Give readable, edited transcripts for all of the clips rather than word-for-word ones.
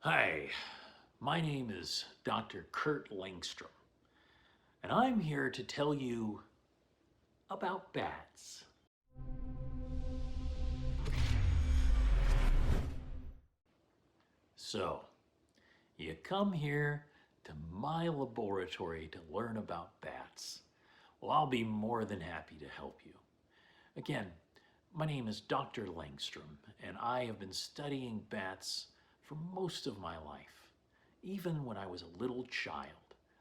Hi, my name is Dr. Kirk Langstrom, and I'm here to tell you about bats. So, you come here to my laboratory to learn about bats. Well, I'll be more than happy to help you. Again, my name is Dr. Langstrom, and I have been studying bats for most of my life. Even when I was a little child,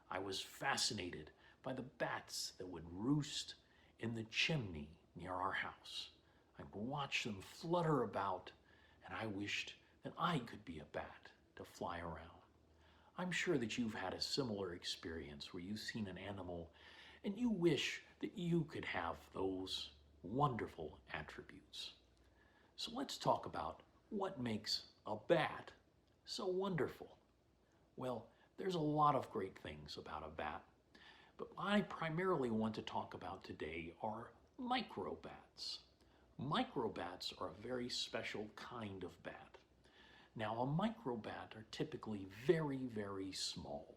I was fascinated by the bats that would roost in the chimney near our house. I would watch them flutter about, and I wished that I could be a bat to fly around. I'm sure that you've had a similar experience where you've seen an animal and you wish that you could have those wonderful attributes. So let's talk about what makes a bat so wonderful. Well, there's a lot of great things about a bat, but what I primarily want to talk about today are microbats. Microbats are a very special kind of bat. Now, a microbat are typically very, very small.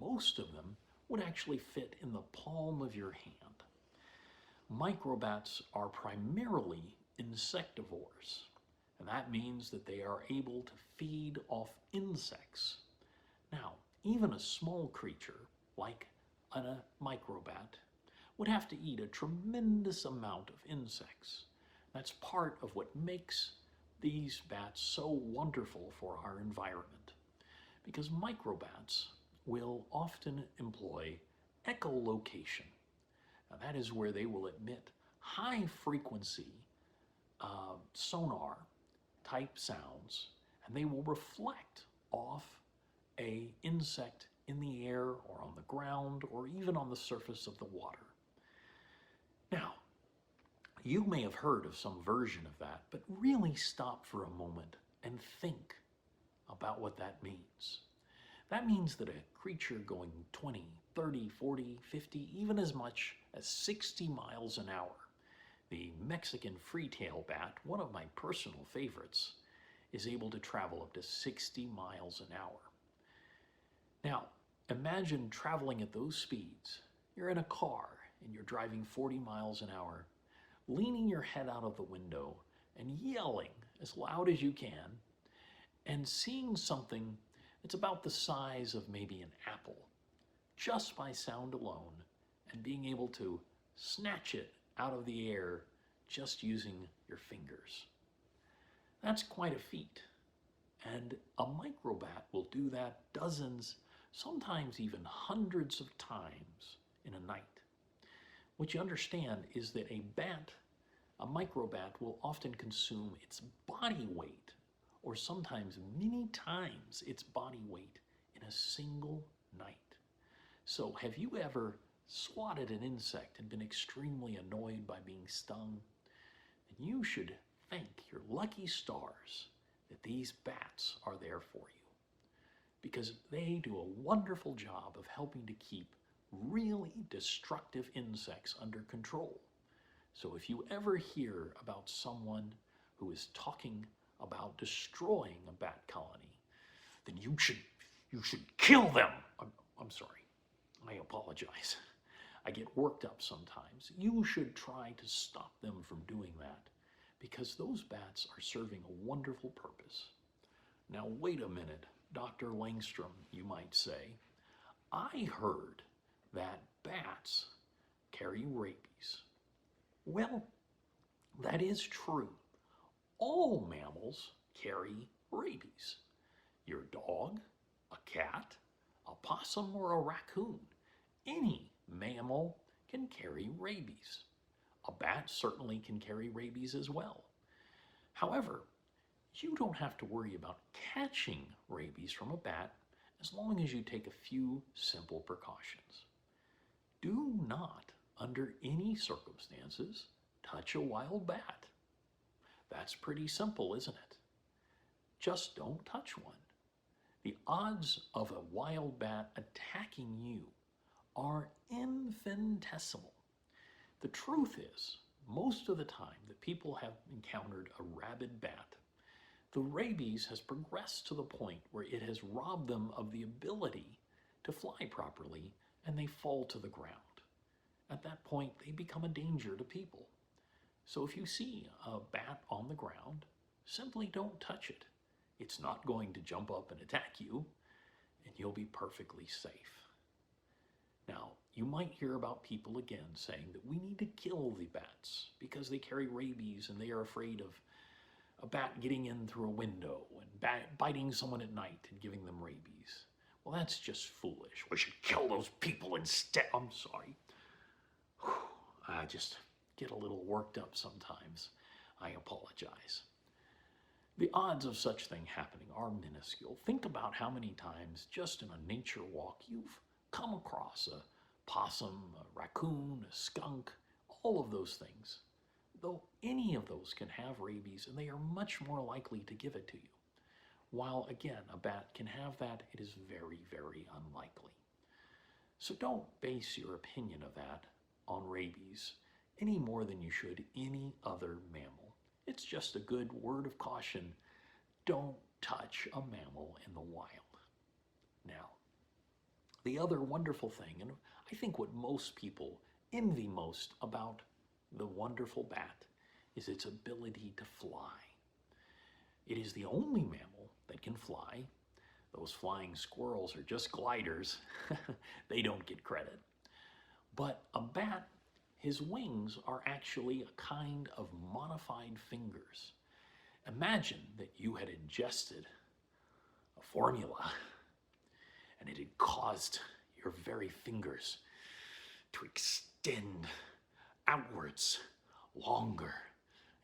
Most of them would actually fit in the palm of your hand. Microbats are primarily insectivores, and that means that they are able to feed off insects. Now, even a small creature like a microbat would have to eat a tremendous amount of insects. That's part of what makes these bats so wonderful for our environment, because microbats will often employ echolocation. Now, that is where they will emit high frequency sonar type sounds, and they will reflect off a insect in the air or on the ground or even on the surface of the water. Now, you may have heard of some version of that, but really stop for a moment and think about what that means. That means that a creature going 20, 30, 40, 50, even as much as 60 miles an hour, the Mexican free-tail bat, one of my personal favorites, is able to travel up to 60 miles an hour. Now, imagine traveling at those speeds. You're in a car and you're driving 40 miles an hour, leaning your head out of the window and yelling as loud as you can, and seeing something that's about the size of maybe an apple, just by sound alone, and being able to snatch it out of the air just using your fingers. That's quite a feat. And a microbat will do that dozens, sometimes even hundreds of times in a night. What you understand is that a microbat will often consume its body weight, or sometimes many times its body weight, in a single night. So have you ever swatted an insect and been extremely annoyed by being stung? Then you should thank your lucky stars that these bats are there for you, because they do a wonderful job of helping to keep really destructive insects under control. So if you ever hear about someone who is talking about destroying a bat colony, then you should kill them. I'm sorry. I apologize. I get worked up sometimes. You should try to stop them from doing that, because those bats are serving a wonderful purpose. Now, wait a minute, Dr. Langstrom, you might say. I heard that bats carry rabies. Well, that is true. All mammals carry rabies. Your dog, a cat, a possum, or a raccoon, any mammal can carry rabies. A bat certainly can carry rabies as well. However, you don't have to worry about catching rabies from a bat as long as you take a few simple precautions. Do not, under any circumstances, touch a wild bat. That's pretty simple, isn't it? Just don't touch one. The odds of a wild bat attacking you are infinitesimal. The truth is, most of the time that people have encountered a rabid bat, The rabies has progressed to the point where it has robbed them of the ability to fly properly, and they fall to the ground. At that point, they become a danger to people. So if you see a bat on the ground, simply don't touch it. It's not going to jump up and attack you, and you'll be perfectly safe. Now, you might hear about people again saying that we need to kill the bats because they carry rabies and they are afraid of a bat getting in through a window and biting someone at night and giving them rabies. Well, that's just foolish. We should kill those people instead. I'm sorry. I just get a little worked up sometimes. I apologize. The odds of such thing happening are minuscule. Think about how many times just in a nature walk you've come across a possum, a raccoon, a skunk, all of those things. Though any of those can have rabies, and they are much more likely to give it to you. While again, a bat can have that, it is very, very unlikely. So don't base your opinion of that on rabies any more than you should any other mammal. It's just a good word of caution. Don't touch a mammal in the wild. Now, the other wonderful thing, and I think what most people envy most about the wonderful bat, is its ability to fly. It is the only mammal that can fly. Those flying squirrels are just gliders. They don't get credit. But a bat, his wings are actually a kind of modified fingers. Imagine that you had ingested a formula and it had caused your very fingers to extend outwards longer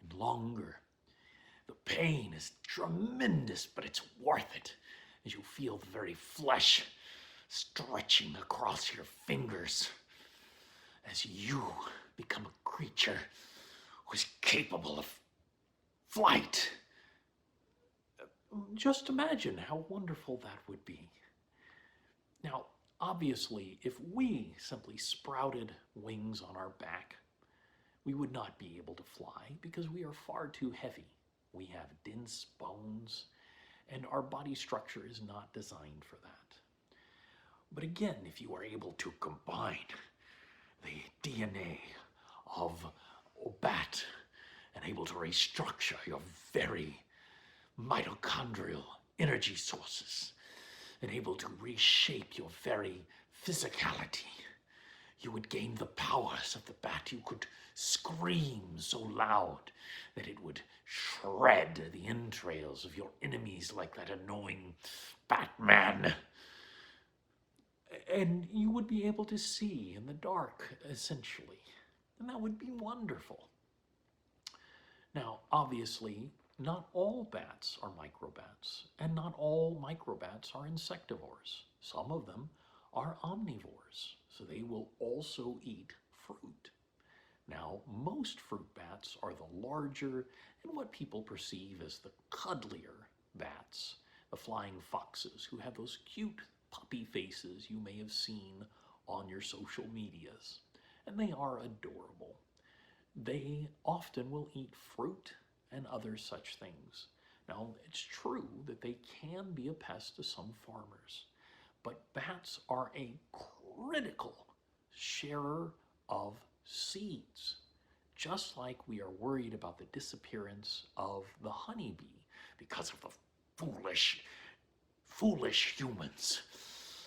and longer. The pain is tremendous, but it's worth it as you feel the very flesh stretching across your fingers as you become a creature who is capable of flight. Just imagine how wonderful that would be. Now, obviously, if we simply sprouted wings on our back, we would not be able to fly because we are far too heavy. We have dense bones, and our body structure is not designed for that. But again, if you are able to combine the DNA of a bat and able to restructure your very mitochondrial energy sources and able to reshape your very physicality, you would gain the powers of the bat. You could scream so loud that it would shred the entrails of your enemies like that annoying Batman. And you would be able to see in the dark, essentially. And that would be wonderful. Now, obviously, not all bats are microbats, and not all microbats are insectivores. Some of them are omnivores, so they will also eat fruit. Now, most fruit bats are the larger and what people perceive as the cuddlier bats, the flying foxes who have those cute puppy faces you may have seen on your social medias. And they are adorable. They often will eat fruit and other such things. Now, it's true that they can be a pest to some farmers, but bats are a critical sharer of seeds. Just like we are worried about the disappearance of the honeybee because of the foolish humans.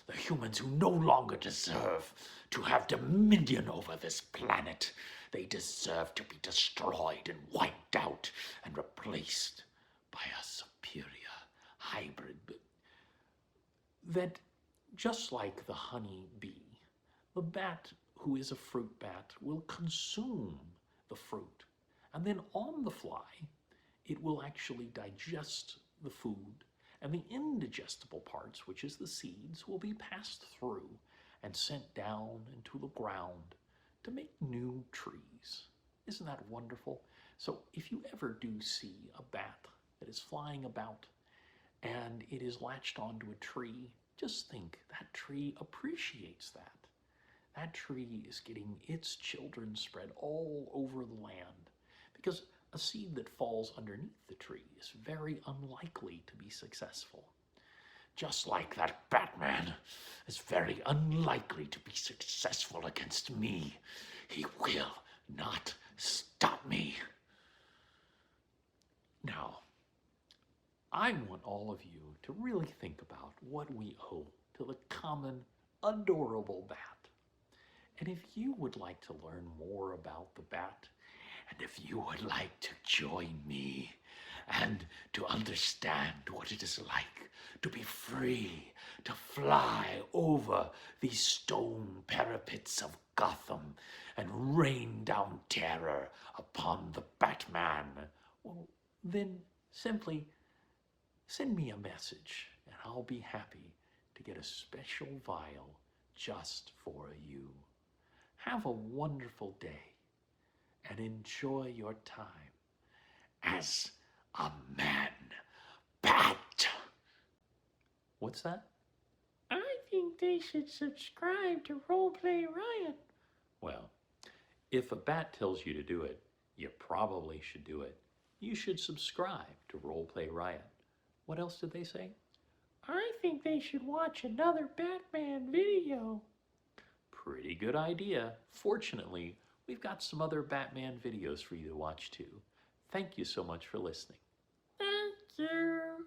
The humans who no longer deserve to have dominion over this planet. They deserve to be destroyed and wiped out and replaced by a superior hybrid. That just like the honey bee, the bat who is a fruit bat will consume the fruit, and then on the fly it will actually digest the food, and the indigestible parts, which is the seeds, will be passed through and sent down into the ground to make new trees. Isn't that wonderful? So if you ever do see a bat that is flying about and it is latched onto a tree, just think that tree appreciates that. That tree is getting its children spread all over the land because A seed that falls underneath the tree is very unlikely to be successful. Just like that Batman is very unlikely to be successful against me. He will not stop me. Now, I want all of you to really think about what we owe to the common, adorable bat. And if you would like to learn more about the bat, and if you would like to join me and to understand what it is like to be free, to fly over these stone parapets of Gotham and rain down terror upon the Batman, well, then simply send me a message and I'll be happy to get a special vial just for you. Have a wonderful day and enjoy your time as a man-bat. What's that? I think they should subscribe to Roleplay Riot. Well, if a bat tells you to do it, you probably should do it. You should subscribe to Roleplay Riot. What else did they say? I think they should watch another Batman video. Pretty good idea. Fortunately, we've got some other Batman videos for you to watch too. Thank you so much for listening. Thank you.